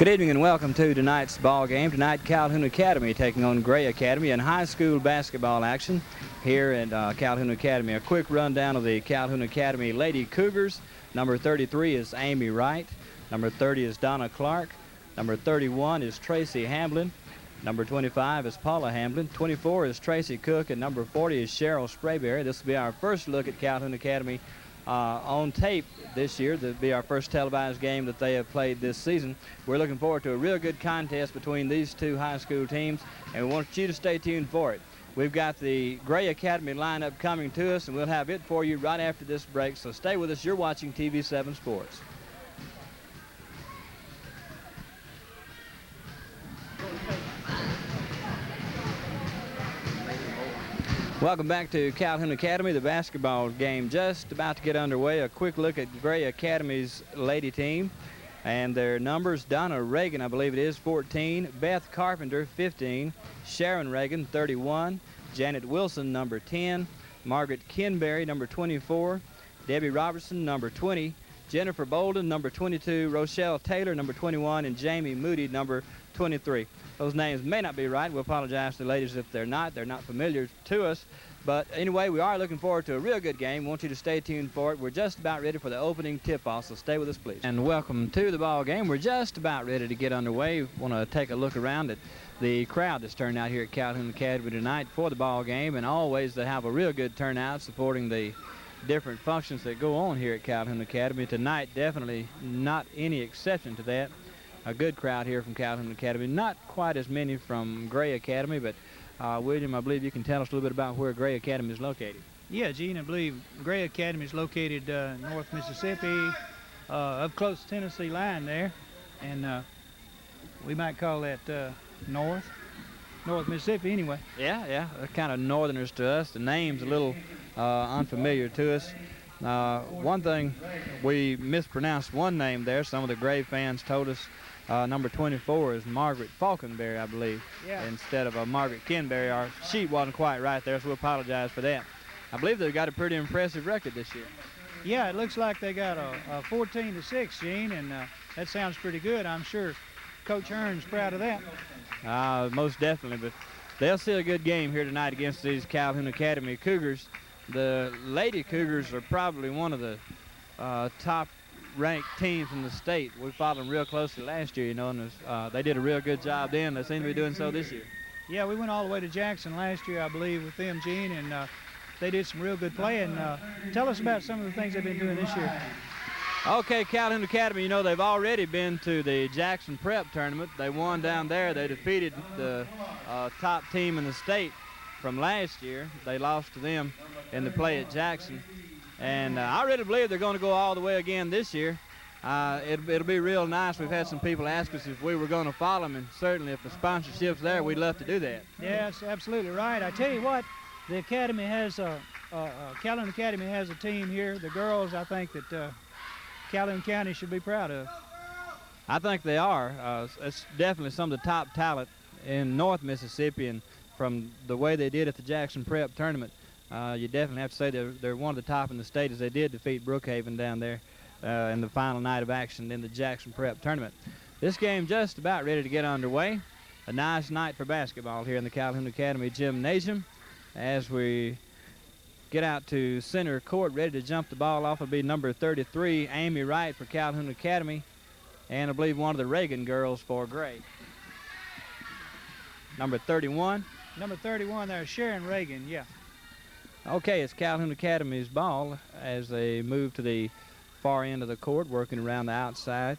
Good evening and welcome to tonight's ball game. Tonight, Calhoun Academy taking on Gray Academy in high school basketball action here at Calhoun Academy. A quick rundown of the Calhoun Academy Lady Cougars. Number 33 is Amy Wright. Number 30 is Donna Clark. Number 31 is Tracy Hamblin. Number 25 is Paula Hamblin. 24 is Tracy Cook. And number 40 is Cheryl Sprayberry. This will be our first look at Calhoun Academy on tape this year. This will be our first televised game that they have played this season. We're looking forward to a real good contest between these two high school teams, and we want you to stay tuned for it. We've got the Gray Academy lineup coming to us, and we'll have it for you right after this break, so stay with us. You're watching TV7 Sports. Welcome back to Calhoun Academy. The basketball game just about to get underway. A quick look at Gray Academy's lady team and their numbers. Donna Reagan, I believe it is, 14. Beth Carpenter, 15. Sharon Reagan, 31. Janet Wilson, number 10. Margaret Kinberry, number 24. Debbie Robertson, number 20. Jennifer Bolden, number 22. Rochelle Taylor, number 21. And Jamie Moody, number 23. Those names may not be right. We'll apologize to the ladies if they're not. They're not familiar to us. But anyway, we are looking forward to a real good game. We want you to stay tuned for it. We're just about ready for the opening tip-off, so stay with us, please. And welcome to the ball game. We're just about ready to get underway. We want to take a look around at the crowd that's turned out here at Calhoun Academy tonight for the ball game, and always they have a real good turnout supporting the different functions that go on here at Calhoun Academy. Tonight, definitely not any exception to that. A good crowd here from Calhoun Academy. Not quite as many from Gray Academy, but William, I believe you can tell us a little bit about where Gray Academy is located. Yeah, Gene, I believe Gray Academy is located North Mississippi, up close to Tennessee line there, and we might call that North Mississippi anyway. Yeah, they're kind of northerners to us. The name's a little unfamiliar to us. One thing, we mispronounced one name there. Some of the Gray fans told us number 24 is Margaret Falconberry, I believe, instead of Margaret Kinberry. Our sheet wasn't quite right there, so we apologize for that. I believe they've got a pretty impressive record this year. Yeah, it looks like they got a 14-6, Gene, and that sounds pretty good. I'm sure Coach Hearn's proud of that. Most definitely, but they'll see a good game here tonight against these Calhoun Academy Cougars. The Lady Cougars are probably one of the top-ranked teams in the state. We followed them real closely last year, you know, and they did a real good job then. They seem to be doing so this year. Yeah, we went all the way to Jackson last year, I believe, with them, Gene, and they did some real good play. And tell us about some of the things they've been doing this year. Okay, Calhoun Academy, you know, they've already been to the Jackson Prep Tournament. They won down there. They defeated the top team in the state from last year. They lost to them in the play at Jackson, and I really believe they're going to go all the way again this year. It'll be real nice. We've had some people ask us if we were going to follow them, and certainly if the sponsorship's there, we'd love to do that. Yeah, that's absolutely right. I tell you what, the Academy has Calhoun Academy has a team here. The girls, I think that Calhoun County should be proud of. I think they are. It's definitely some of the top talent in North Mississippi, and from the way they did at the Jackson Prep Tournament, you definitely have to say they're one of the top in the state, as they did defeat Brookhaven down there in the final night of action in the Jackson Prep Tournament. This game just about ready to get underway. A nice night for basketball here in the Calhoun Academy Gymnasium. As we get out to center court, ready to jump the ball off will be number 33, Amy Wright for Calhoun Academy, and I believe one of the Reagan girls for Gray. Number 31. Number 31 there, Sharon Reagan, yeah. Okay, it's Calhoun Academy's ball as they move to the far end of the court, working around the outside.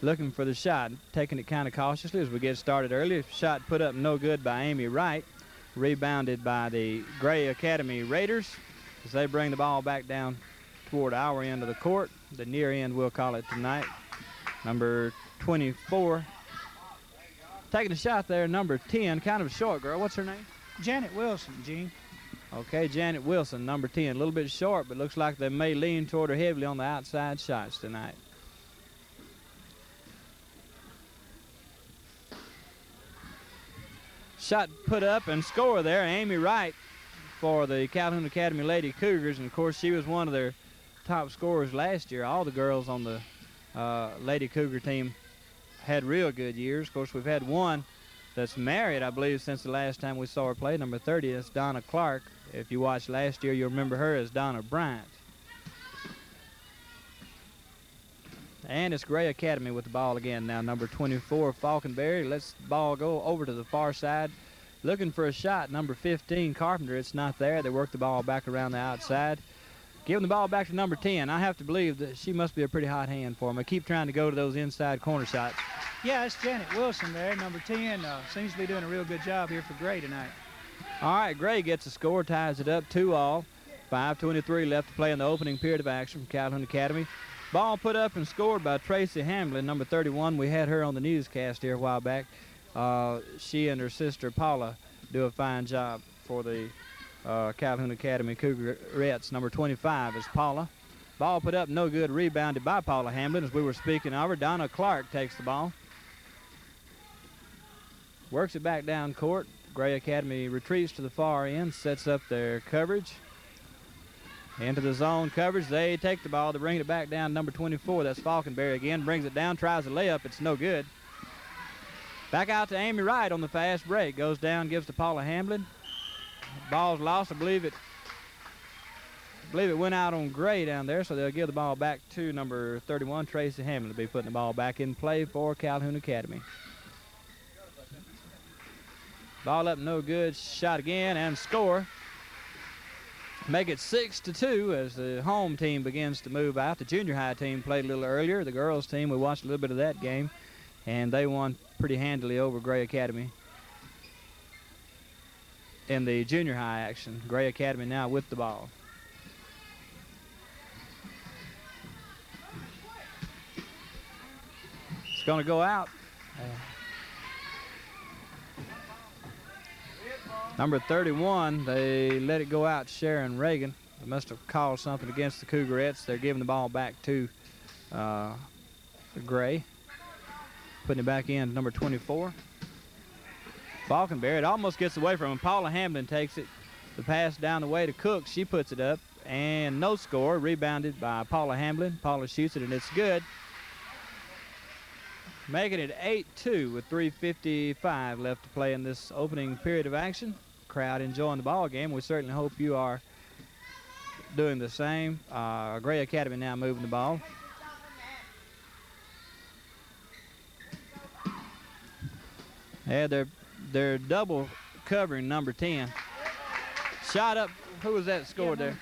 Looking for the shot, taking it kind of cautiously as we get started early. Shot put up no good by Amy Wright. Rebounded by the Gray Academy Raiders as they bring the ball back down toward our end of the court. The near end, we'll call it tonight. Number 24. Taking a shot there, number 10, kind of a short girl. What's her name? Janet Wilson, Gene. Okay, Janet Wilson, number 10. A little bit short, but looks like they may lean toward her heavily on the outside shots tonight. Shot put up and score there, Amy Wright for the Calhoun Academy Lady Cougars. And, of course, she was one of their top scorers last year. All the girls on the Lady Cougar team had real good years. Of course, we've had one that's married, I believe, since the last time we saw her play. Number 30 is Donna Clark. If you watched last year, you'll remember her as Donna Bryant. And it's Gray Academy with the ball again now. Number 24, Falconberry. Lets the ball go over to the far side. Looking for a shot. Number 15, Carpenter. It's not there. They work the ball back around the outside. Giving the ball back to number 10. I have to believe that she must be a pretty hot hand for them. I keep trying to go to those inside corner shots. Yeah, it's Janet Wilson there, number 10. Seems to be doing a real good job here for Gray tonight. All right, Gray gets a score, ties it up 2-all. 5:23 left to play in the opening period of action from Calhoun Academy. Ball put up and scored by Tracy Hamlin, number 31. We had her on the newscast here a while back. She and her sister Paula do a fine job for the Calhoun Academy Cougarettes. Number 25 is Paula. Ball put up, no good, rebounded by Paula Hamlin as we were speaking of her. Donna Clark takes the ball. Works it back down court. Gray Academy retreats to the far end, sets up their coverage. Into the zone coverage, they take the ball to bring it back down. Number 24, that's Falconberry again, brings it down, tries a layup, it's no good. Back out to Amy Wright on the fast break, goes down, gives to Paula Hamlin. Ball's lost, I believe it went out on Gray down there, so they'll give the ball back to number 31, Tracy Hamlin, to be putting the ball back in play for Calhoun Academy. Ball up, no good, shot again, and score. Make it 6-2 as the home team begins to move out. The junior high team played a little earlier. The girls team, we watched a little bit of that game, and they won pretty handily over Gray Academy in the junior high action. Gray Academy now with the ball. It's going to go out. Number 31, they let it go out to Sharon Reagan. They must have called something against the Cougarettes. They're giving the ball back to Gray. Putting it back in, number 24. Falconberry, it almost gets away from him. Paula Hamlin takes it. The pass down the way to Cook. She puts it up, and no score. Rebounded by Paula Hamlin. Paula shoots it, and it's good. Making it 8-2 with 3:55 left to play in this opening period of action. Crowd enjoying the ball game. We certainly hope you are doing the same. Gray Academy now moving the ball. Yeah, they're double covering number 10. Shot up. Who was that scored there?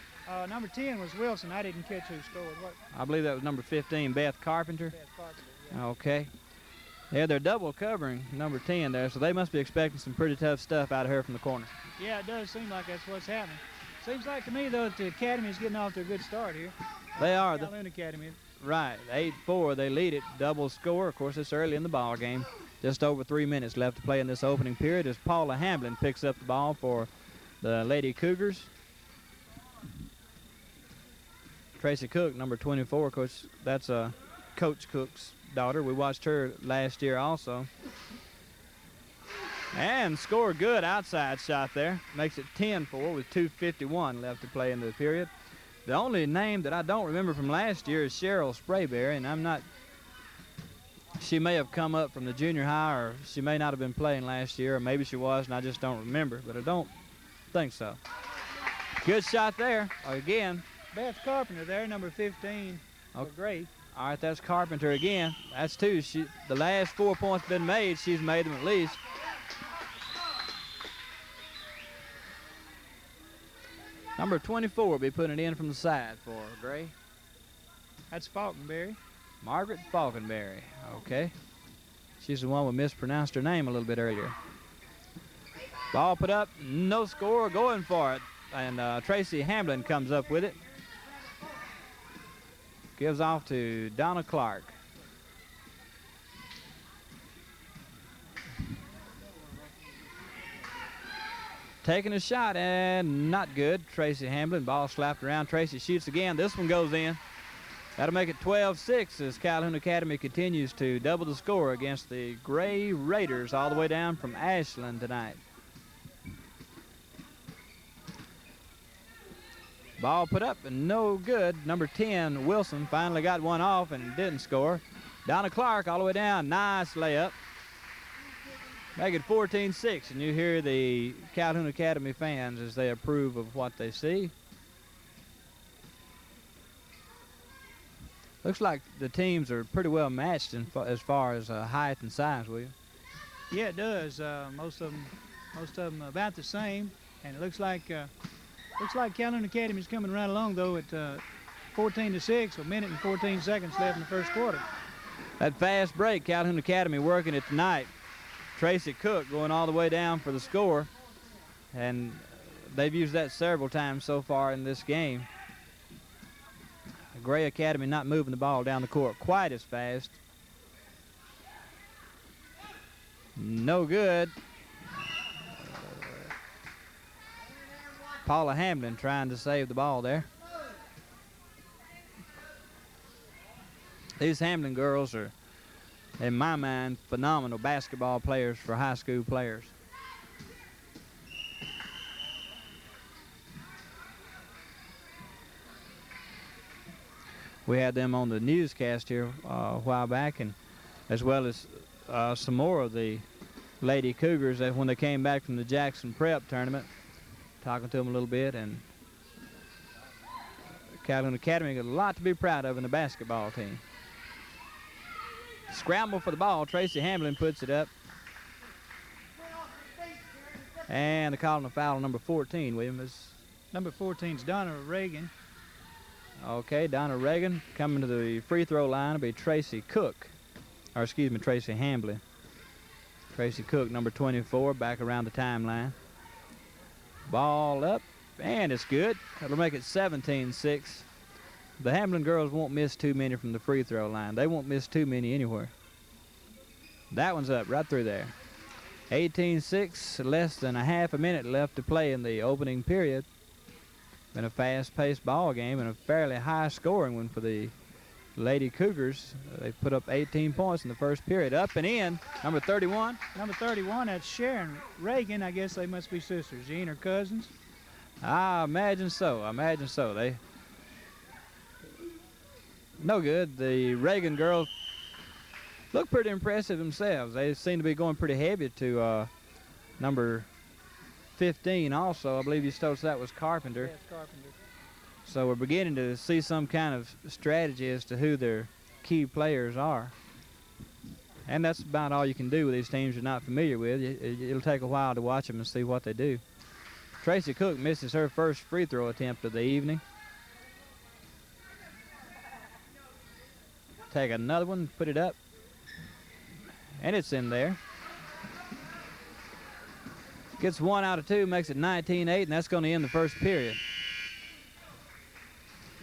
Number 10 was Wilson. I didn't catch who scored. What? I believe that was number 15, Beth Carpenter. Beth Carpenter, yeah. Okay. Yeah, they're double covering number 10 there, so they must be expecting some pretty tough stuff out of her from the corner. Yeah, it does seem like that's what's happening. Seems like to me, though, that the Academy is getting off to a good start here. They are. Calhoun Academy. Right, 8-4, they lead it, double score. Of course, it's early in the ball game. Just over 3 minutes left to play in this opening period as Paula Hamlin picks up the ball for the Lady Cougars. Tracy Cook, number 24, of course, that's Coach Cook's daughter. We watched her last year also. And score good outside shot there. Makes it 10-4 with 2:51 left to play in the period. The only name that I don't remember from last year is Cheryl Sprayberry, and I'm not, she may have come up from the junior high, or she may not have been playing last year, or maybe she was and I just don't remember, but I don't think so. Good shot there again. Beth Carpenter there, number 15 for Gray. All right, that's Carpenter again. That's two. The last 4 points been made. She's made them at least. Number 24 will be putting it in from the side for Gray. That's Falconberry. Margaret Falconberry. Okay. She's the one we mispronounced her name a little bit earlier. Ball put up, no score, going for it. And Tracy Hamlin comes up with it. Gives off to Donna Clark. Taking a shot and not good. Tracy Hamlin, ball slapped around. Tracy shoots again. This one goes in. That'll make it 12-6 as Calhoun Academy continues to double the score against the Gray Raiders all the way down from Ashland tonight. Ball put up and no good. Number 10, Wilson, finally got one off and didn't score. Donna Clark all the way down. Nice layup. Make it 14-6, and you hear the Calhoun Academy fans as they approve of what they see. Looks like the teams are pretty well matched as far as height and size, William. Yeah, it does. Most of them about the same, and it looks like Calhoun Academy is coming right along though at 14-6, a minute and 14 seconds left in the first quarter. That fast break, Calhoun Academy working it tonight. Tracy Cook going all the way down for the score, and they've used that several times so far in this game. Gray Academy not moving the ball down the court quite as fast. No good. Paula Hamlin trying to save the ball there. These Hamlin girls are, in my mind, phenomenal basketball players for high school players. We had them on the newscast here a while back, and as well as some more of the Lady Cougars when they came back from the Jackson Prep tournament, talking to them a little bit. And Calhoun Academy got a lot to be proud of in the basketball team. Scramble for the ball. Tracy Hamlin puts it up. And they're calling a foul on number 14, William. Number 14 is Donna Reagan. Okay, Donna Reagan coming to the free throw line will be Tracy Cook. Or excuse me, Tracy Hamblin. Tracy Cook, number 24, back around the timeline. Ball up, and it's good. That'll make it 17-6. The Hamlin girls won't miss too many from the free throw line. They won't miss too many anywhere. That one's up right through there. 18-6, less than a half a minute left to play in the opening period. Been a fast-paced ball game and a fairly high-scoring one for the Lady Cougars. They put up 18 points in the first period. Up and in, number 31. Number 31, that's Sharon Reagan. I guess they must be sisters. Jean or cousins? I imagine so. They no good. The Reagan girls look pretty impressive themselves. They seem to be going pretty heavy to number 15 also. I believe you told us that was Carpenter. Yes, Carpenter. So we're beginning to see some kind of strategy as to who their key players are. And that's about all you can do with these teams you're not familiar with. It'll take a while to watch them and see what they do. Tracy Cook misses her first free throw attempt of the evening. Take another one, put it up. And it's in there. Gets 1 out of 2, makes it 19-8, and that's going to end the first period.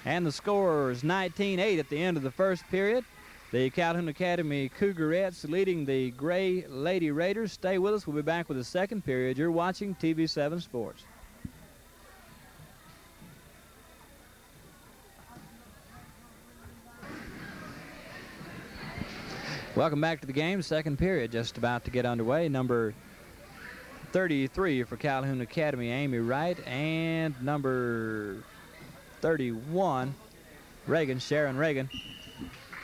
And the score is 19-8 at the end of the first period. The Calhoun Academy Cougarettes leading the Gray Lady Raiders. Stay with us. We'll be back with the second period. You're watching TV7 Sports. Welcome back to the game. Second period just about to get underway. Number 33 for Calhoun Academy, Amy Wright, and number 31, Reagan, Sharon Reagan.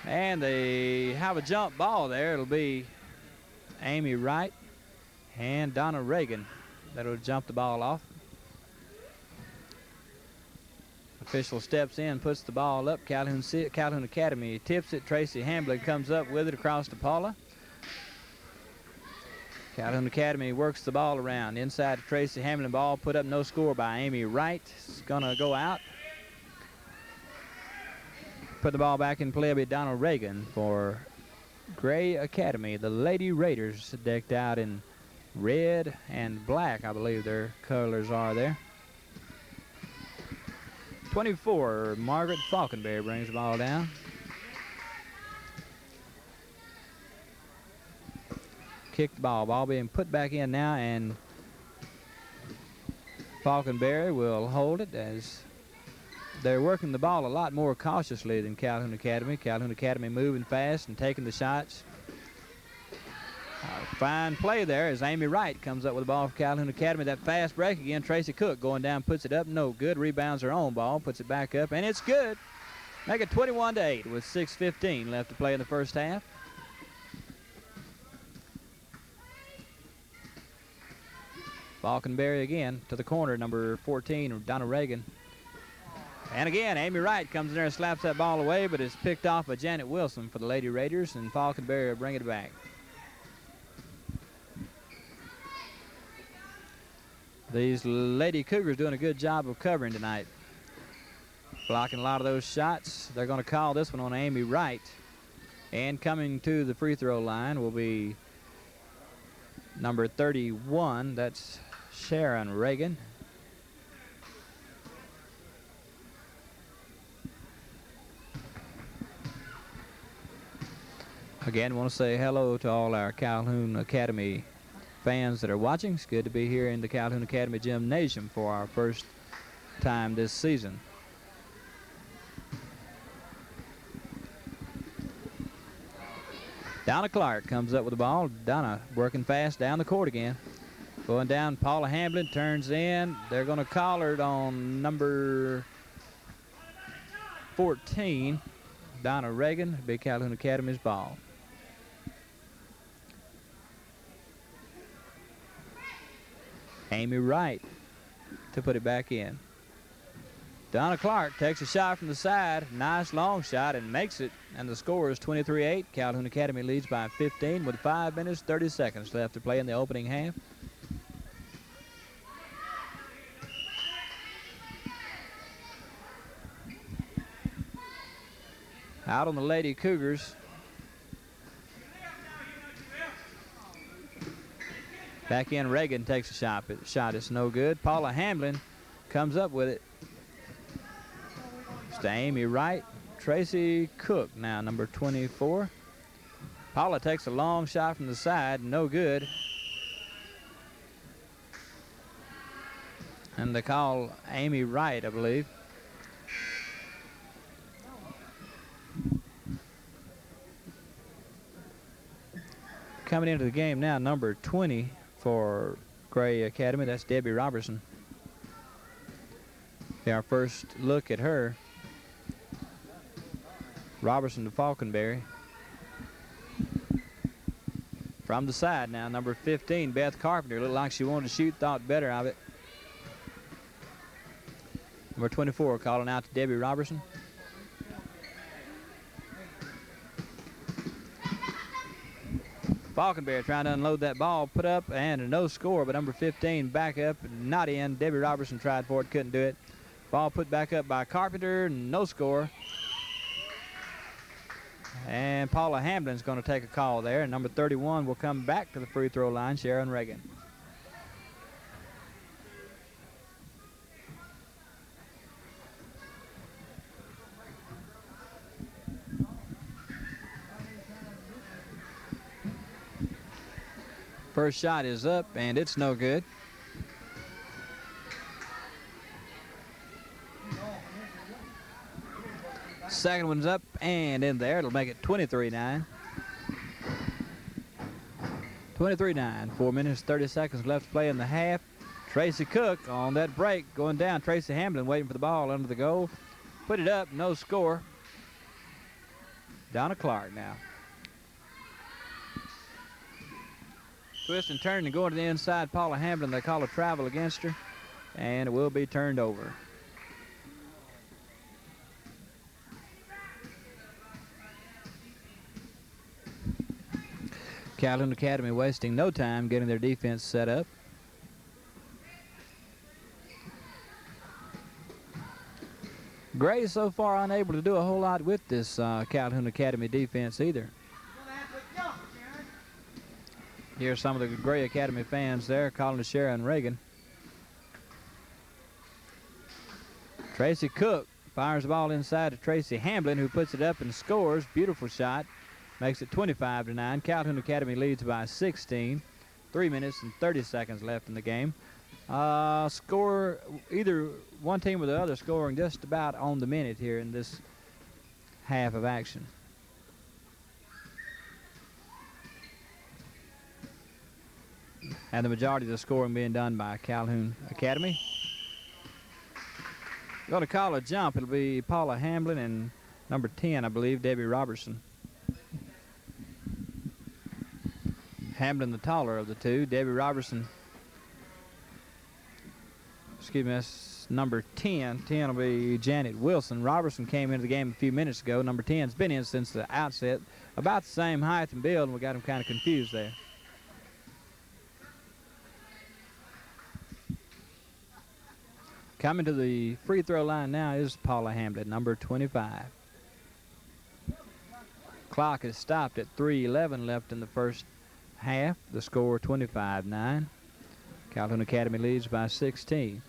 And they have a jump ball there. It'll be Amy Wright and Donna Reagan that'll jump the ball off. Official steps in, puts the ball up. Calhoun Academy tips it. Tracy Hamblin comes up with it across to Paula. Calhoun Academy works the ball around. Inside to Tracy Hamlin. Ball put up, no score by Amy Wright. It's going to go out. Put the ball back in play. It'll be Donald Reagan for Gray Academy. The Lady Raiders decked out in red and black, I believe their colors are there. 24, Margaret Falkenberry brings the ball down. Kick the ball. Ball being put back in now, and Falkenberry will hold it as they're working the ball a lot more cautiously than Calhoun Academy. Calhoun Academy moving fast and taking the shots. Fine play there as Amy Wright comes up with the ball for Calhoun Academy. That fast break again. Tracy Cook going down, puts it up. No good. Rebounds her own ball, puts it back up, and it's good. Make it 21-8 with 6:15 left to play in the first half. Falconberry again to the corner, number 14, Donna Reagan. And again, Amy Wright comes in there and slaps that ball away, but it's picked off by Janet Wilson for the Lady Raiders, and Falconberry will bring it back. These Lady Cougars doing a good job of covering tonight. Blocking a lot of those shots. They're going to call this one on Amy Wright. And coming to the free throw line will be number 31. That's Sharon Reagan. Again, want to say hello to all our Calhoun Academy fans that are watching. It's good to be here in the Calhoun Academy Gymnasium for our first time this season. Donna Clark comes up with the ball. Donna working fast down the court again. Going down, Paula Hamblin turns in. They're going to call her on number 14, Donna Reagan, Big Calhoun Academy's ball. Amy Wright to put it back in. Donna Clark takes a shot from the side. Nice long shot and makes it. And the score is 23-8. Calhoun Academy leads by 15 with 5 minutes, 30 seconds left to play in the opening half. Out on the Lady Cougars. Back in, Reagan takes a shot. Shot is no good. Paula Hamblin comes up with it. It's to Amy Wright. Tracy Cook now, number 24. Paula takes a long shot from the side. No good. And they call Amy Wright, I believe. Coming into the game now, number 20 for Gray Academy. That's Debbie Robertson. Our first look at her. Robertson to Falconberry. From the side now, number 15, Beth Carpenter. Looked like she wanted to shoot, thought better of it. Number 24 calling out to Debbie Robertson. Falconberry trying to unload that ball, put up, and a no score, but number 15 back up, not in. Debbie Robertson tried for it, couldn't do it. Ball put back up by Carpenter, no score. And Paula Hamblin's going to take a call there, and number 31 will come back to the free throw line, Sharon Reagan. First shot is up, and it's no good. Second one's up and in there. It'll make it 23-9. 23-9. 4 minutes, 30 seconds left to play in the half. Tracy Cook on that break going down. Tracy Hamblin waiting for the ball under the goal. Put it up, no score. Donna Clark now. Twist and turn and going to the inside. Paula Hamblin, they call a travel against her, and it will be turned over. Calhoun Academy wasting no time getting their defense set up. Gray so far unable to do a whole lot with this Calhoun Academy defense either. Here's some of the Gray Academy fans there calling to Sharon Reagan. Tracy Cook fires the ball inside to Tracy Hamblin, who puts it up and scores. Beautiful shot. Makes it 25-9. Calhoun Academy leads by 16. 3 minutes and 30 seconds left in the game. Score, either one team or the other scoring just about on the minute here in this half of action. and the majority of the scoring being done by Calhoun Academy. Going to call a jump. It'll be Paula Hamblin and number 10, I believe, Debbie Robertson. Hamblin, the taller of the two. Debbie Robertson, excuse me, that's number 10. 10 will be Janet Wilson. Robertson came into the game a few minutes ago. Number 10's been in since the outset. About the same height and build, and we got him kind of confused there. Coming to the free throw line now is Paula Hamblin, number 25. Clock is stopped at 3:11 left in the first half. The score 25-9. Calhoun Academy leads by 16.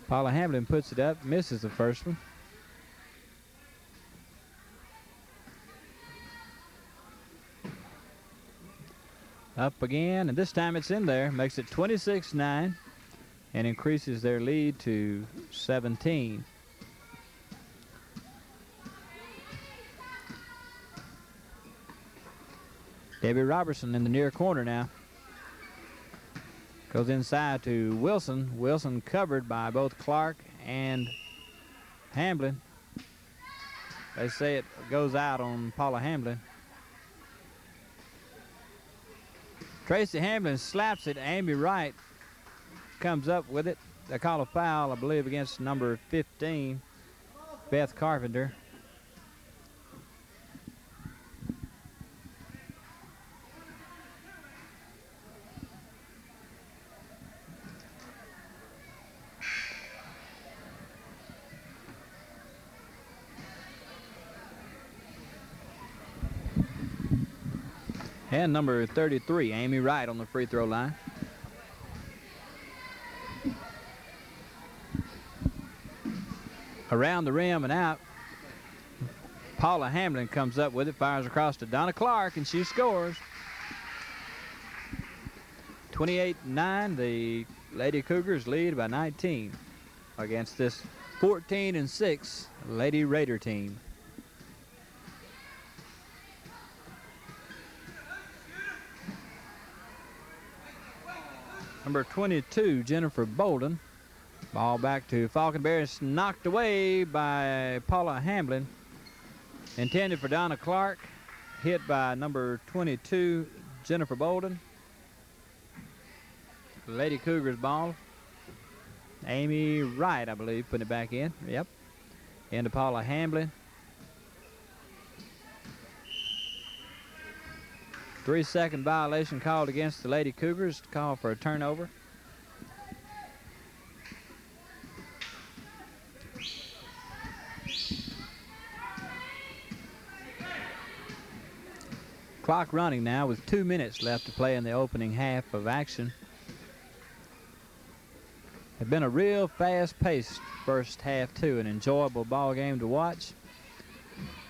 Paula Hamblin puts it up, misses the first one. Up again, and this time it's in there. Makes it 26-9 and increases their lead to 17. Debbie Robertson in the near corner now. Goes inside to Wilson. Wilson covered by both Clark and Hamblin. They say it goes out on Paula Hamblin. Tracy Hamblin slaps it. Amy Wright comes up with it. They call a foul, I believe, against number 15, Beth Carpenter. And number 33, Amy Wright, on the free throw line. Around the rim and out. Paula Hamblin comes up with it, fires across to Donna Clark, and she scores. 28-9, the Lady Cougars lead by 19 against this 14-6 Lady Raider team. Number 22, Jennifer Bolden. Ball back to Falconberry. It's knocked away by Paula Hamblin. Intended for Donna Clark. Hit by number 22, Jennifer Bolden. Lady Cougars ball. Amy Wright, I believe, putting it back in. Yep. Into Paula Hamblin. 3-second violation called against the Lady Cougars. Call for a turnover. Clock running now with 2 minutes left to play in the opening half of action. It's been a real fast-paced first half, too. An enjoyable ball game to watch.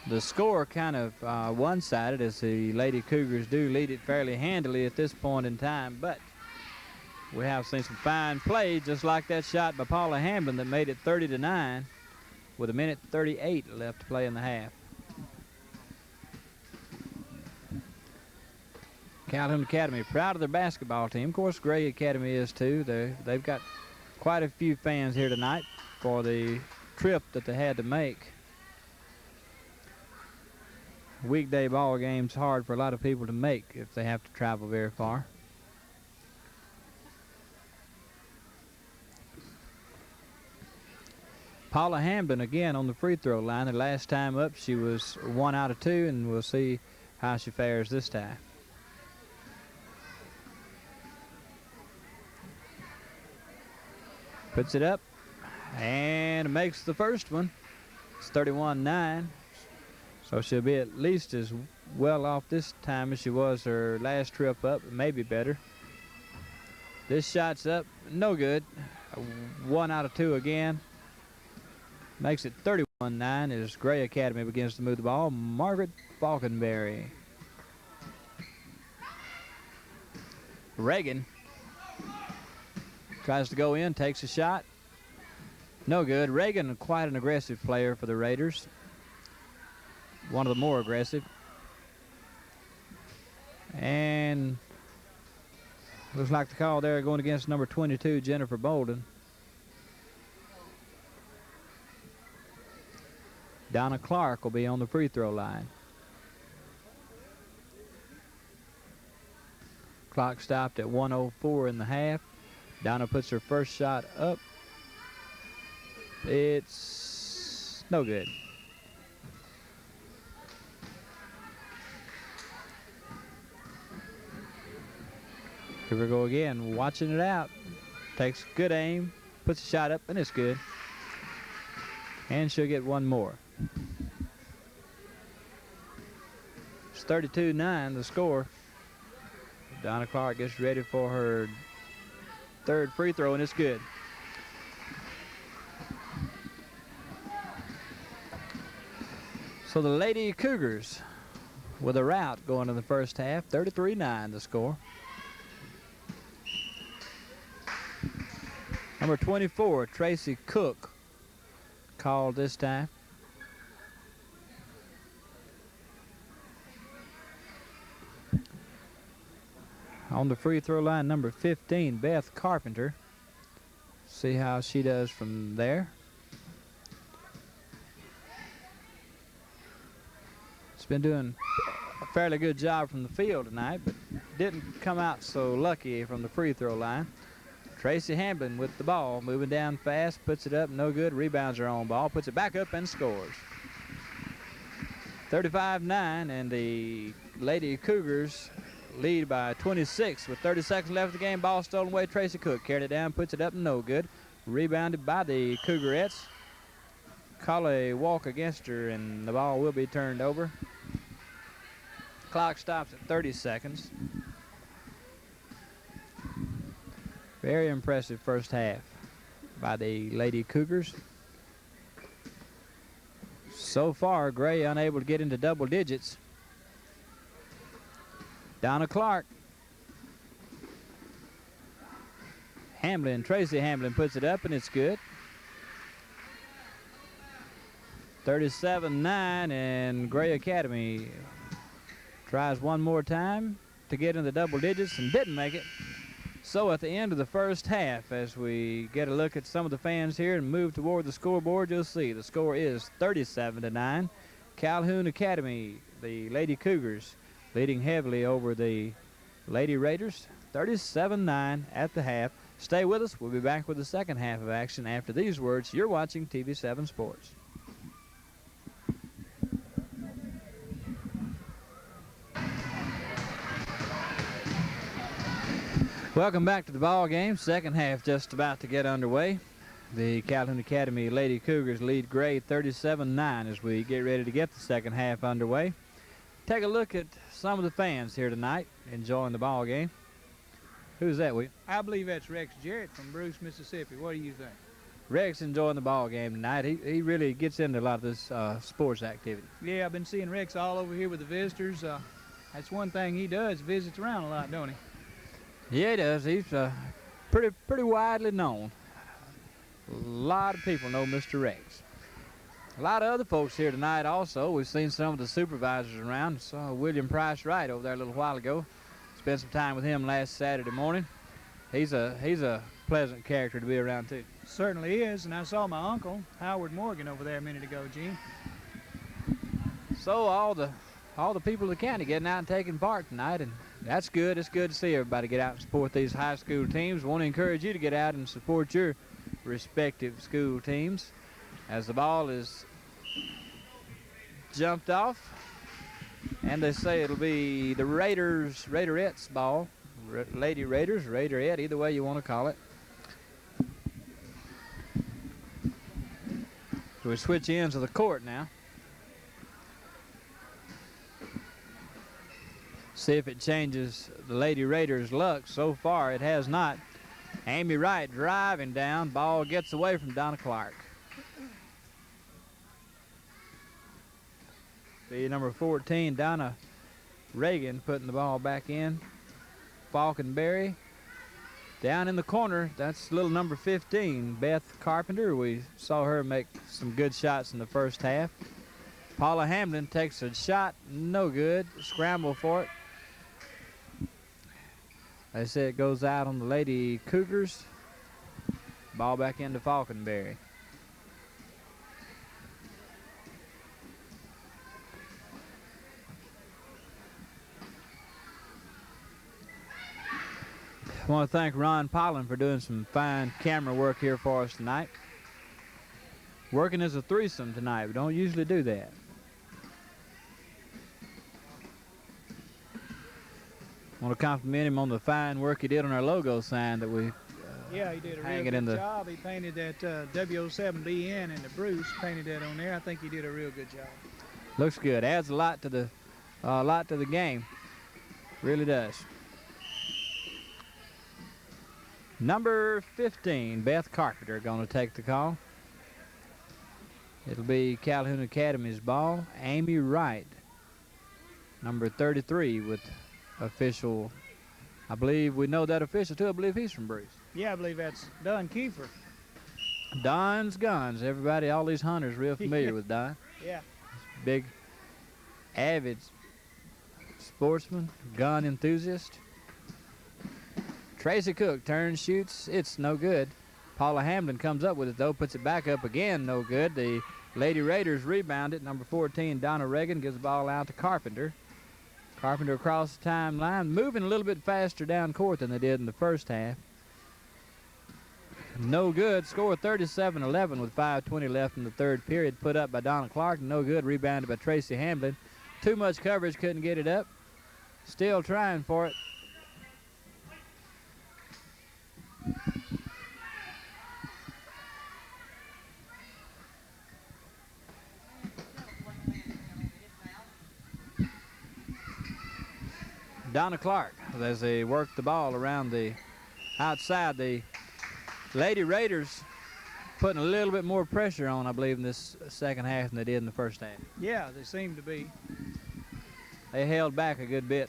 The score kind of one-sided, as the Lady Cougars do lead it fairly handily at this point in time, but we have seen some fine play, just like that shot by Paula Hamblin that made it 30-9 with 1:38 left to play in the half. Calhoun Academy proud of their basketball team. Of course, Gray Academy is too. They've got quite a few fans here tonight for the trip that they had to make. Weekday ball game's hard for a lot of people to make if they have to travel very far. Paula Hamblin again on the free throw line. The last time up she was 1 out of 2, and we'll see how she fares this time. Puts it up and makes the first one. It's 31-9. So she'll be at least as well off this time as she was her last trip up, maybe better. This shot's up, no good. 1 out of 2 again. Makes it 31-9 as Gray Academy begins to move the ball. Margaret Falconberry. Reagan tries to go in, takes a shot. No good. Reagan, quite an aggressive player for the Raiders. One of the more aggressive. And looks like the call there going against number 22, Jennifer Bolden. Donna Clark will be on the free throw line. Clock stopped at 1:04 in the half. Donna puts her first shot up. It's no good. Here we go again, watching it out. Takes good aim, puts a shot up, and it's good. And she'll get one more. It's 32-9 the score. Donna Clark gets ready for her third free throw, and it's good. So the Lady Cougars with a rout going in the first half. 33-9 the score. Number 24, Tracy Cook, called this time. On the free throw line, number 15, Beth Carpenter. See how she does from there. She's been doing a fairly good job from the field tonight, but didn't come out so lucky from the free throw line. Tracy Hamblin with the ball, moving down fast, puts it up, no good, rebounds her own ball, puts it back up and scores. 35-9, and the Lady Cougars lead by 26 with 30 seconds left of the game. Ball stolen away. Tracy Cook carried it down, puts it up, no good. Rebounded by the Cougarettes. Call a walk against her, and the ball will be turned over. Clock stops at 30 seconds. Very impressive first half by the Lady Cougars. So far, Gray unable to get into double digits. Donna Clark. Hamblin, Tracy Hamblin puts it up, and it's good. 37-9, and Gray Academy tries one more time to get into double digits and didn't make it. So at the end of the first half, as we get a look at some of the fans here and move toward the scoreboard, you'll see the score is 37-9. Calhoun Academy, the Lady Cougars, leading heavily over the Lady Raiders, 37-9 at the half. Stay with us. We'll be back with the second half of action after these words. You're watching TV7 Sports. Welcome back to the ball game. Second half just about to get underway. The Calhoun Academy Lady Cougars lead Gray 37-9 as we get ready to get the second half underway. Take a look at some of the fans here tonight enjoying the ball game. Who's that, Will? I believe that's Rex Jarrett from Bruce, Mississippi. What do you think? Rex enjoying the ball game tonight. He really gets into a lot of this sports activity. Yeah, I've been seeing Rex all over here with the visitors. That's one thing he does, visits around a lot, don't he? Yeah, he does. He's pretty widely known. A lot of people know Mr. Rex. A lot of other folks here tonight also. We've seen some of the supervisors around. Saw William Price Wright over there a little while ago. Spent some time with him last Saturday morning. He's a pleasant character to be around too. Certainly is, and I saw my uncle, Howard Morgan, over there a minute ago, Gene. So all the people of the county getting out and taking part tonight, and that's good. It's good to see everybody get out and support these high school teams. Want to encourage you to get out and support your respective school teams. As the ball is jumped off, and they say it'll be the Raiderettes ball. Lady Raiders, Raiderette, either way you want to call it. So we switch ends of the court now. See if it changes the Lady Raiders' luck. So far, it has not. Amy Wright driving down. Ball gets away from Donna Clark. The number 14, Donna Reagan, putting the ball back in. Falconberry down in the corner. That's little number 15, Beth Carpenter. We saw her make some good shots in the first half. Paula Hamlin takes a shot, no good. Scramble for it. They say it goes out on the Lady Cougars. Ball back into Falconberry. I want to thank Ron Pollen for doing some fine camera work here for us tonight. Working as a threesome tonight. We don't usually do that. I want to compliment him on the fine work he did on our logo sign that we yeah, he did a hang real it good in the job. He painted that W07BN and the Bruce painted that on there. I think he did a real good job. looks good. Adds a lot to the game. Really does. Number 15, Beth Carpenter, going to take the call. It'll be Calhoun Academy's ball. Amy Wright, number 33, with official. I believe we know that official too. I believe he's from Bruce. Yeah, I believe that's Don Kiefer. Don's Guns. Everybody, all these hunters, real familiar with Don. Yeah. Big, avid sportsman, gun enthusiast. Tracy Cook turns, shoots. It's no good. Paula Hamlin comes up with it, though, puts it back up again. No good. The Lady Raiders rebound it. Number 14, Donna Reagan, gives the ball out to Carpenter. Carpenter across the timeline, moving a little bit faster down court than they did in the first half. No good. Score 37-11 with 5:20 left in the third period. Put up by Donna Clark. No good. Rebounded by Tracy Hamlin. Too much coverage. Couldn't get it up. Still trying for it. Donna Clark, as they work the ball around the outside, the Lady Raiders putting a little bit more pressure on, I believe, in this second half than they did in the first half. Yeah, they seem to be. They held back a good bit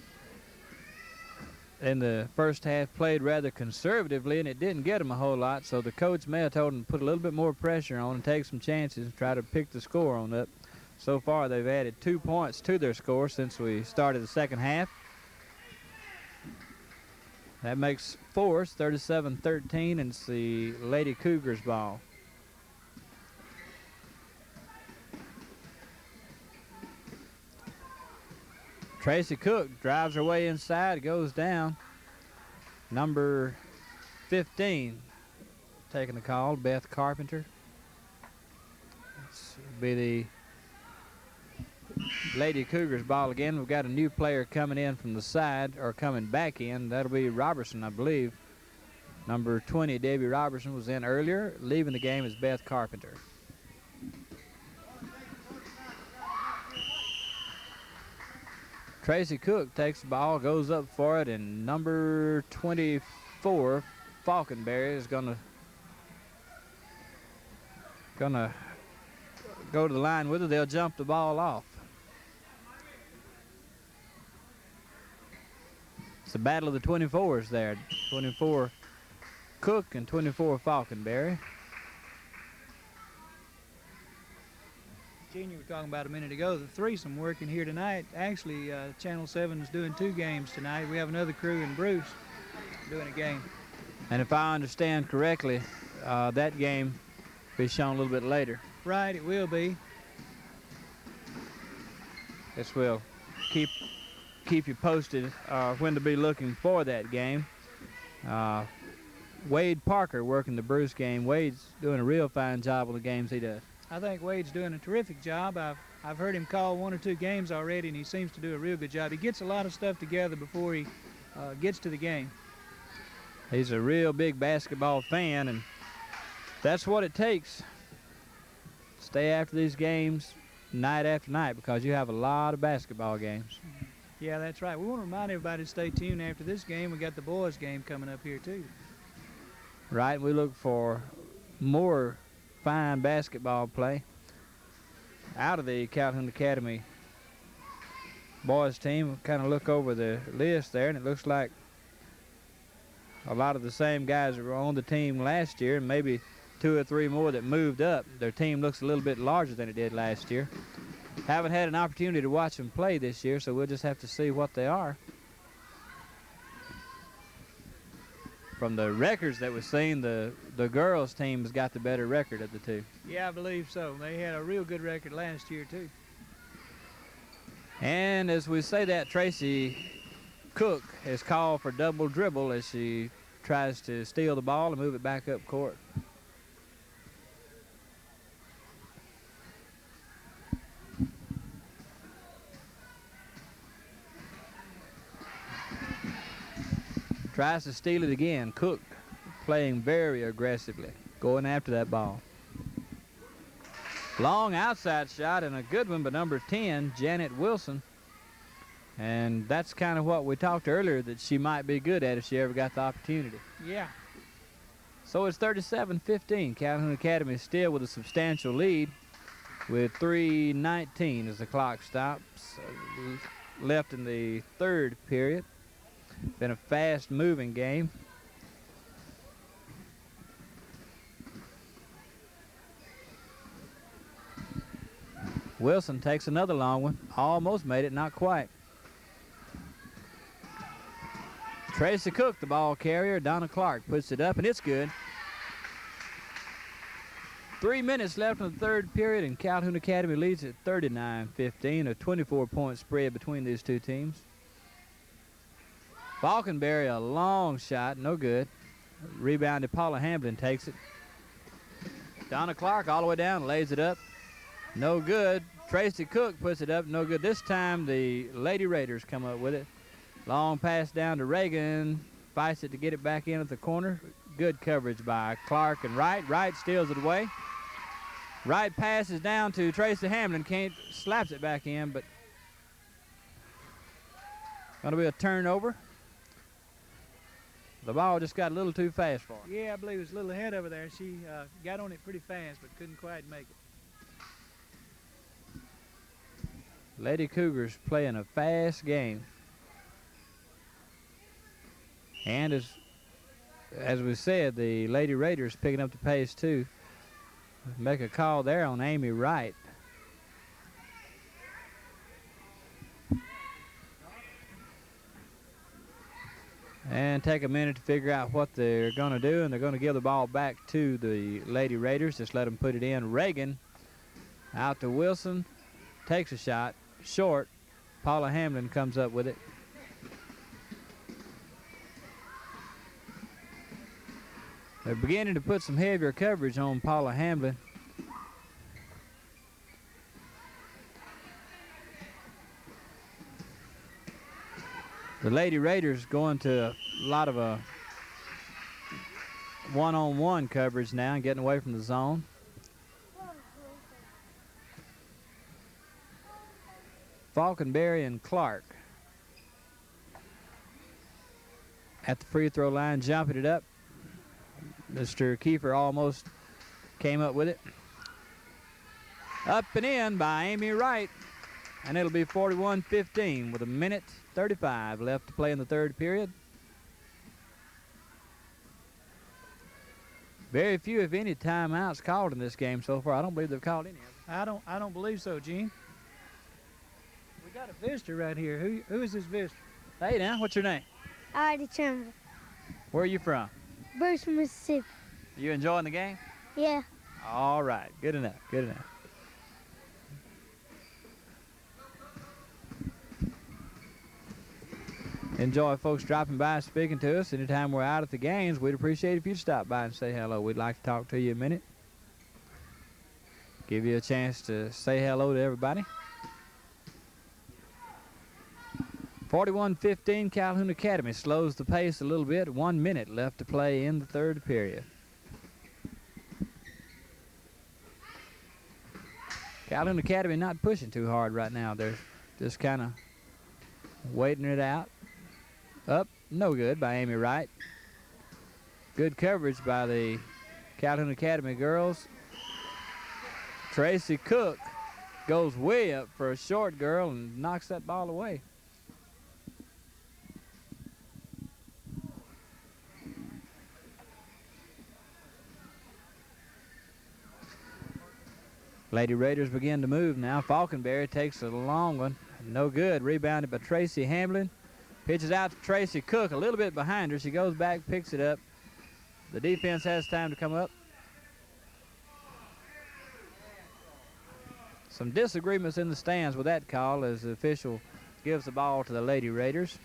in the first half, played rather conservatively, and it didn't get them a whole lot, so the coach may have told them to put a little bit more pressure on and take some chances and try to pick the score on up. So far, they've added 2 points to their score since we started the second half. That makes fours, 37-13, and it's the Lady Cougars ball. Tracy Cook drives her way inside, goes down. Number 15 taking the call, Beth Carpenter. This will be the Lady Cougars ball again. We've got a new player coming in from the side, or coming back in. That'll be Robertson, I believe. Number 20, Debbie Robertson, was in earlier. Leaving the game is Beth Carpenter. Tracy Cook takes the ball, goes up for it, and number 24, Falconberry, is gonna go to the line with her. They'll jump the ball off. It's the battle of the 24s there. 24 Cook and 24 Falconberry. Gene, you were talking about a minute ago, the threesome working here tonight. Actually, Channel 7 is doing 2 games tonight. We have another crew in Bruce doing a game. And if I understand correctly, that game will be shown a little bit later. Right, it will be. This will keep you posted when to be looking for that game. Wade Parker working the Bruce game. Wade's doing a real fine job on the games he does. I think Wade's doing a terrific job. I've heard him call 1 or 2 games already, and he seems to do a real good job. He gets a lot of stuff together before he gets to the game. He's a real big basketball fan, and that's what it takes. Stay after these games night after night, because you have a lot of basketball games. Yeah, that's right. We want to remind everybody to stay tuned after this game. We got the boys game coming up here too. Right, we look for more fine basketball play out of the Calhoun Academy boys team. We'll kind of look over the list there, and it looks like a lot of the same guys that were on the team last year, and maybe 2 or 3 more that moved up. Their team looks a little bit larger than it did last year. Haven't had an opportunity to watch them play this year, so we'll just have to see what they are. from the records that we've seen, the girls' team has got the better record of the two. Yeah, I believe so. They had a real good record last year, too. And as we say that, Tracy Cook is called for double dribble as she tries to steal the ball and move it back up court. Tries to steal it again. Cook playing very aggressively, going after that ball. Long outside shot and a good one, but number 10, Janet Wilson. And that's kind of what we talked earlier, that she might be good at if she ever got the opportunity. Yeah. So it's 37-15. Calhoun Academy still with a substantial lead with 3:19 as the clock stops. Left in the third period. Been a fast-moving game. Wilson takes another long one. Almost made it, not quite. Tracy Cook, the ball carrier. Donna Clark puts it up, and it's good. 3 minutes left in the third period, and Calhoun Academy leads at 39-15, a 24-point spread between these two teams. Falconberry, a long shot, no good. Rebounded, Paula Hamblin takes it. Donna Clark all the way down, lays it up. No good. Tracy Cook puts it up, no good. This time the Lady Raiders come up with it. Long pass down to Reagan. Fights it to get it back in at the corner. Good coverage by Clark and Wright. Wright steals it away. Wright passes down to Tracy Hamlin. Slaps it back in, but going to be a turnover. The ball just got a little too fast for her. Yeah, I believe it was a little ahead of her there. She got on it pretty fast, but couldn't quite make it. Lady Cougars playing a fast game. And as we said, the Lady Raiders picking up the pace too. Make a call there on Amy Wright. And take a minute to figure out what they're going to do, and they're going to give the ball back to the Lady Raiders. Just let them put it in. Reagan out to Wilson. Takes a shot. Short. Paula Hamlin comes up with it. They're beginning to put some heavier coverage on Paula Hamlin. The Lady Raiders going to a lot of a one-on-one coverage now and getting away from the zone. Falconberry and Clark at the free throw line, jumping it up. Mr. Kiefer almost came up with it. Up and in by Amy Wright. And it'll be 41-15 with 1:35 left to play in the third period. Very few, if any, timeouts called in this game so far. I don't believe they've called any of them. I don't believe so, Gene. We got a visitor right here. Who is this visitor? Hey now, what's your name? Already Chandler. Where are you from? Bruce, Mississippi. You enjoying the game? Yeah. All right, good enough, good enough. Enjoy folks dropping by and speaking to us. Anytime we're out at the games, we'd appreciate if you'd stop by and say hello. We'd like to talk to you a minute. Give you a chance to say hello to everybody. 41-15, Calhoun Academy slows the pace a little bit. 1 minute left to play in the third period. Calhoun Academy not pushing too hard right now. They're just kind of waiting it out. Up, no good by Amy Wright. Good coverage by the Calhoun Academy girls. Tracy Cook goes way up for a short girl and knocks that ball away. Lady Raiders begin to move now. Falconberry takes a long one. No good. Rebounded by Tracy Hamlin. Pitches out to Tracy Cook a little bit behind her. She goes back, picks it up. The defense has time to come up. Some disagreements in the stands with that call as the official gives the ball to the Lady Raiders.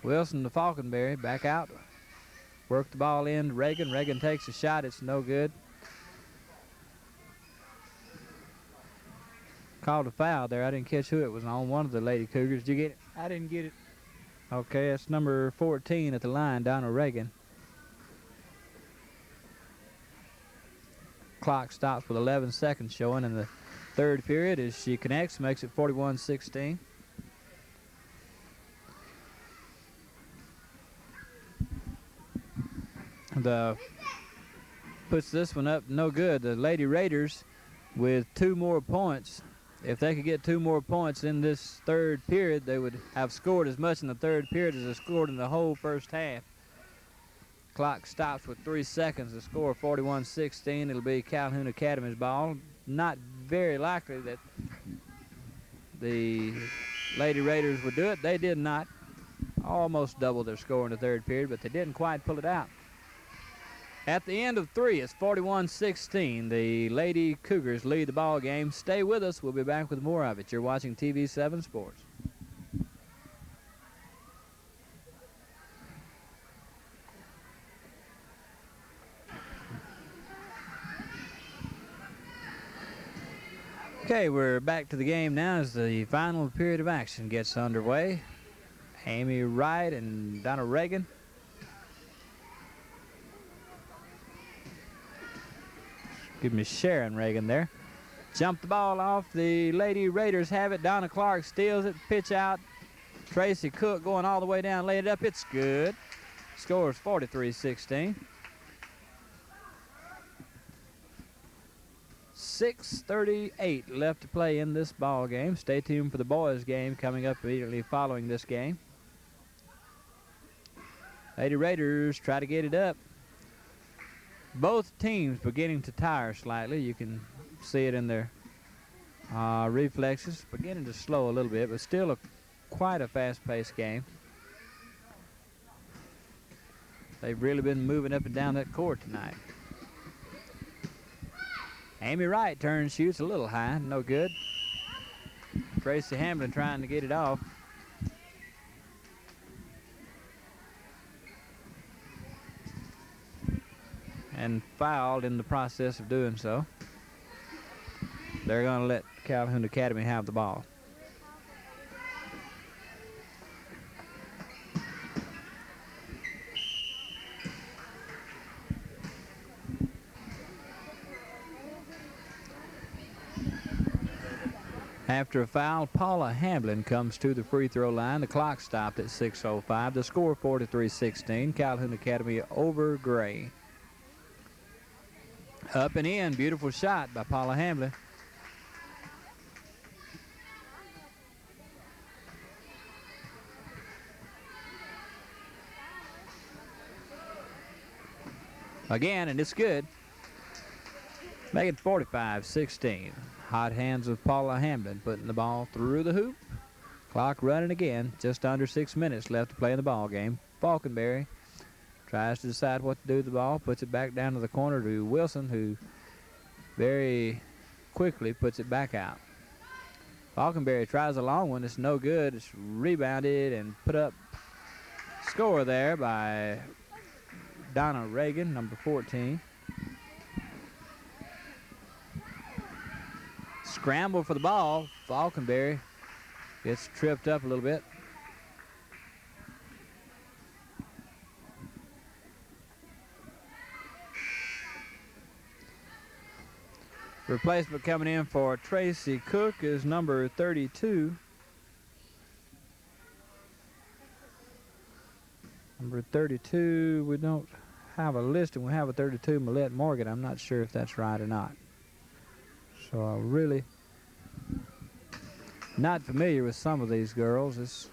Wilson to Falconberry, back out. Work the ball in to Reagan. Reagan takes a shot. It's no good. Called a foul there. I didn't catch who it was on. One of the Lady Cougars. Did you get it? I didn't get it. Okay, that's number 14 at the line, Donna Reagan. Clock stops with 11 seconds showing in the third period as she connects, makes it 41-16. Puts this one up no good. The Lady Raiders with 2 more points. If they could get 2 more points in this third period, they would have scored as much in the third period as they scored in the whole first half. Clock stops with 3 seconds. The score 41-16. It'll be Calhoun Academy's ball. Not very likely that the Lady Raiders would do it. They did not. Almost doubled their score in the third period, but they didn't quite pull it out. At the end of 3, it's 41-16. The Lady Cougars lead the ball game. Stay with us. We'll be back with more of it. You're watching TV7 Sports. Okay, we're back to the game now as the final period of action gets underway. Amy Wright and Donna Reagan. Give me Sharon Reagan there. Jumped the ball off. The Lady Raiders have it. Donna Clark steals it. Pitch out. Tracy Cook going all the way down. Laid it up. It's good. Scores 43-16. 6:38 left to play in this ball game. Stay tuned for the boys game coming up immediately following this game. Lady Raiders try to get it up. Both teams beginning to tire slightly. You can see it in their reflexes. Beginning to slow a little bit, but still quite a fast-paced game. They've really been moving up and down that court tonight. Amy Wright turns, shoots a little high, no good. Tracy Hamlin trying to get it off. And fouled in the process of doing so. They're going to let Calhoun Academy have the ball. After a foul, Paula Hamlin comes to the free throw line. The clock stopped at 6:05. The score 43-16. Calhoun Academy over Gray. Up and in. Beautiful shot by Paula Hamlin. Again, and it's good. Make it 45-16. Hot hands of Paula Hamlin putting the ball through the hoop. Clock running again. Just under 6 minutes left to play in the ball game. Falconberry tries to decide what to do with the ball. Puts it back down to the corner to Wilson, who very quickly puts it back out. Falconberry tries a long one. It's no good. It's rebounded and put up. Score there by Donna Reagan, number 14. Scramble for the ball. Falconberry gets tripped up a little bit. Replacement coming in for Tracy Cook is number 32. Number 32, we don't have a list, and we have a 32, Millette Morgan. I'm not sure if that's right or not. So I'm really not familiar with some of these girls.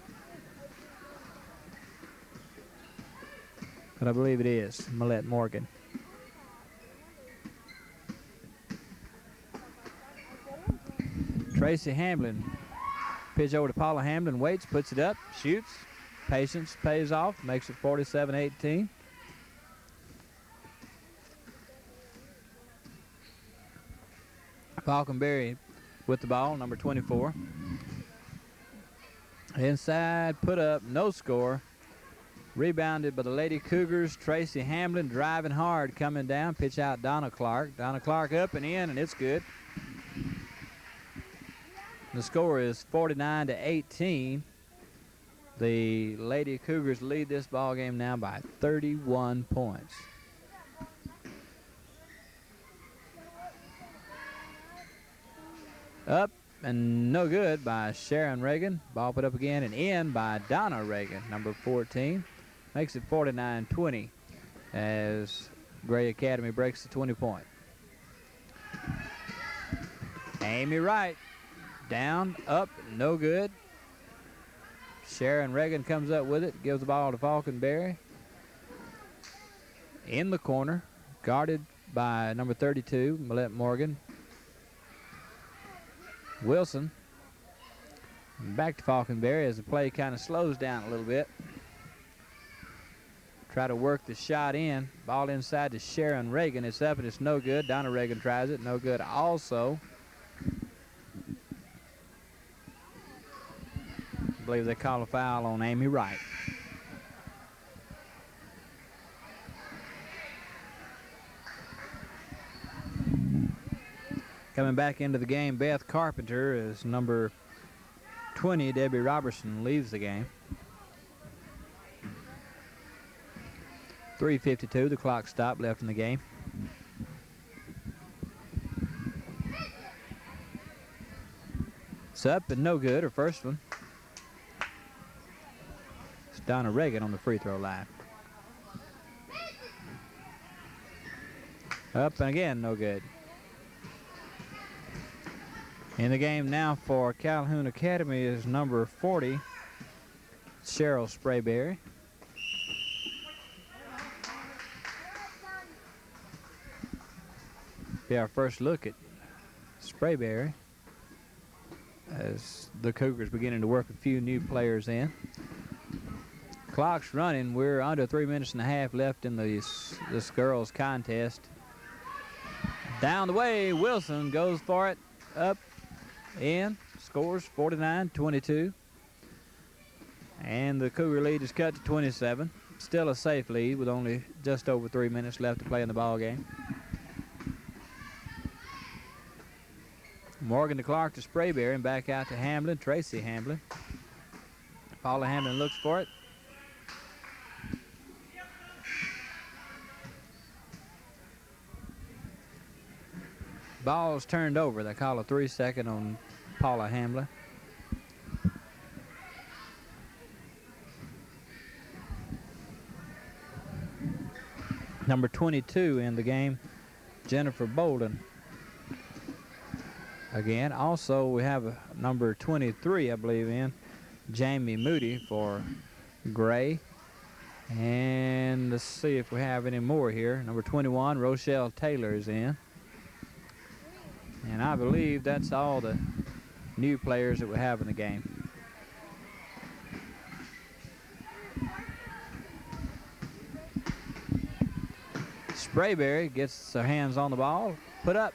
But I believe it is Millette Morgan. Tracy Hamlin Pitch over to Paula Hamlin, waits, puts it up, shoots. Patience pays off, makes it 47-18. Falconberry with the ball, number 24. Inside, put up, no score. Rebounded by the Lady Cougars. Tracy Hamlin driving hard, coming down. Pitch out Donna Clark. Donna Clark up and in, and it's good. The score is 49-18. The Lady Cougars lead this ball game now by 31 points. Up and no good by Sharon Reagan. Ball put up again and in by Donna Reagan, number 14. Makes it 49-20 as Gray Academy breaks the 20-point. Amy Wright, down, up, no good. Sharon Reagan comes up with it, gives the ball to Falconberry. In the corner, guarded by number 32, Millette Morgan. Wilson, back to Falconberry as the play kind of slows down a little bit. Try to work the shot in. Ball inside to Sharon Reagan. It's up and it's no good. Donna Reagan tries it. No good also. I believe they call a foul on Amy Wright. Coming back into the game, Beth Carpenter is number 20. Debbie Robertson leaves the game. 3:52, the clock stopped, left in the game. It's up and no good, her first one. It's Donna Reagan on the free throw line. Up and again, no good. In the game now for Calhoun Academy is number 40, Cheryl Sprayberry. Be our first look at Sprayberry as the Cougars beginning to work a few new players in. Clock's running. We're under 3 minutes and a half left in this girls contest. Down the way, Wilson goes for it, up, in, scores 49-22. And the Cougar lead is cut to 27. Still a safe lead with only just over 3 minutes left to play in the ball game. Morgan to Clark to Sprayberry and back out to Hamlin, Tracy Hamlin. Paula Hamlin looks for it. Ball's turned over. They call a 3-second on Paula Hamlin. Number 22 in the game, Jennifer Bolden. Again, also we have a number 23, I believe, in Jamie Moody for Gray. And let's see if we have any more here. Number 21, Rochelle Taylor is in. And I believe that's all the new players that we have in the game. Sprayberry gets her hands on the ball. Put up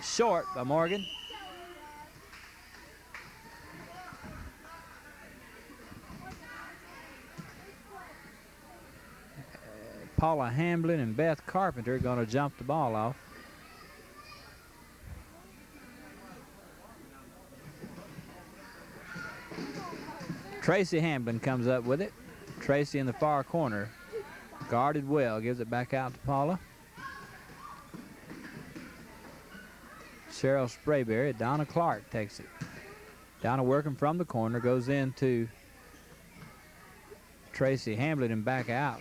short by Morgan. Paula Hamlin and Beth Carpenter are going to jump the ball off. Tracy Hamlin comes up with it. Tracy in the far corner. Guarded well. Gives it back out to Paula. Cheryl Sprayberry. Donna Clark takes it. Donna working from the corner. Goes into Tracy Hamlin and back out.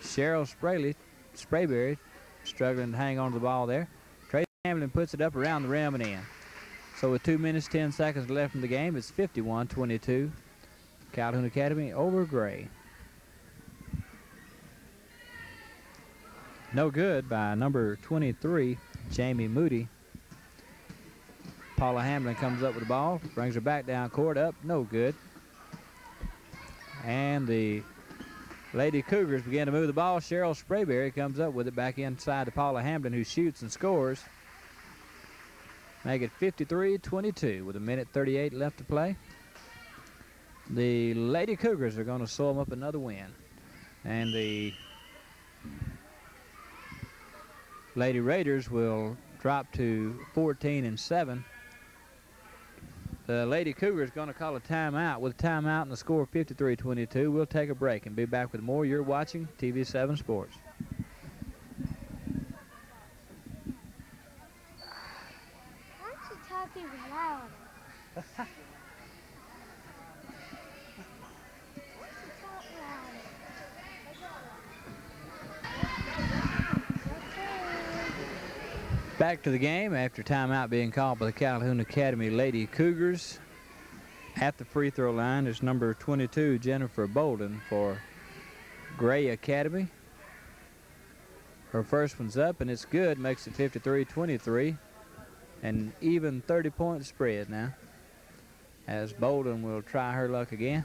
Cheryl Sprayberry struggling to hang on to the ball there. Tracy Hamlin puts it up around the rim and in. So with 2 minutes, 10 seconds left in the game, it's 51-22. Calhoun Academy over Gray. No good by number 23, Jamie Moody. Paula Hamlin comes up with the ball, brings her back down court, up, no good. And the Lady Cougars begin to move the ball. Cheryl Sprayberry comes up with it back inside to Paula Hamlin, who shoots and scores. Make it 53-22 with 1:38 left to play. The Lady Cougars are going to sew them up another win. And the Lady Raiders will drop to 14-7. The Lady Cougars going to call a timeout. With a timeout and the score of 53-22, we'll take a break and be back with more. You're watching TV7 Sports. Why don't you talk even louder? Back to the game after timeout being called by the Calhoun Academy Lady Cougars. At the free throw line is number 22, Jennifer Bolden for Gray Academy. Her first one's up and it's good, makes it 53-23. An even 30-point spread now, as Bolden will try her luck again.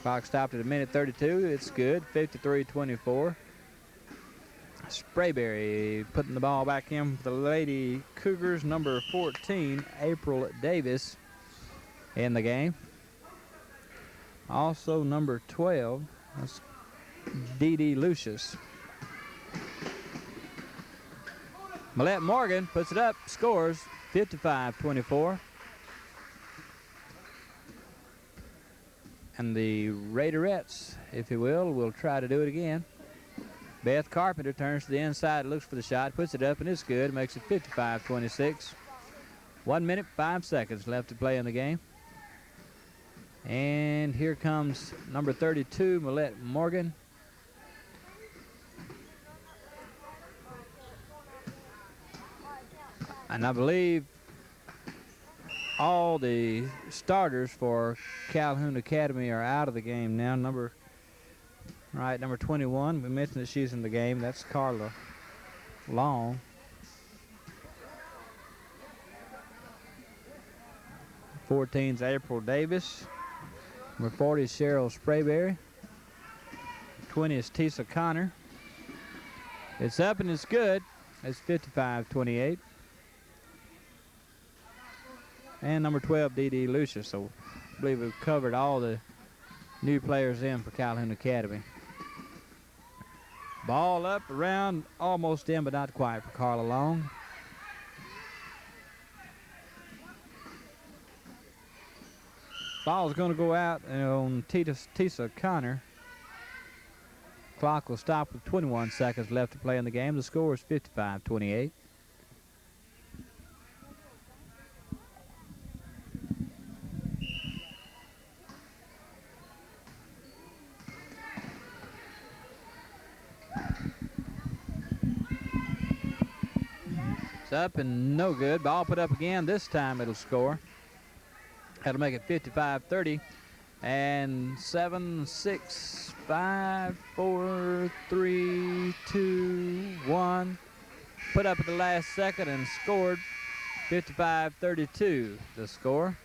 Clock stopped at 1:32. It's good, 53-24. Sprayberry putting the ball back in for the Lady Cougars. Number 14, April Davis, in the game. Also number 12, that's Dee Dee Lucius. Millette Morgan puts it up, scores 55-24. And the Raiderettes, if you will try to do it again. Beth Carpenter turns to the inside, looks for the shot, puts it up, and it's good. Makes it 55-26. 1 minute, 5 seconds left to play in the game. And here comes number 32, Millette Morgan. And I believe all the starters for Calhoun Academy are out of the game now. Number 21, we mentioned that she's in the game. That's Carla Long. 14's April Davis. Number 40 is Cheryl Sprayberry. 20 is Tisa Connor. It's up and it's good. It's 55-28. And number 12, Dee Dee Lucius. So I believe we've covered all the new players in for Calhoun Academy. Ball up, around, almost in, but not quite for Carla Long. Ball's going to go out on Tisa Connor. Clock will stop with 21 seconds left to play in the game. The score is 55-28. It's up and no good. Ball put up again. This time it'll score. That'll make it 55-30. And 7, 6, 5, 4, 3, 2, 1. Put up at the last second and scored. 55-32 the score,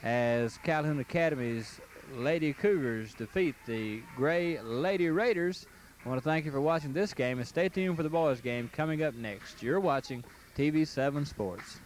as Calhoun Academy's Lady Cougars defeat the Gray Lady Raiders. I want to thank you for watching this game and stay tuned for the boys game coming up next. You're watching TV7 Sports.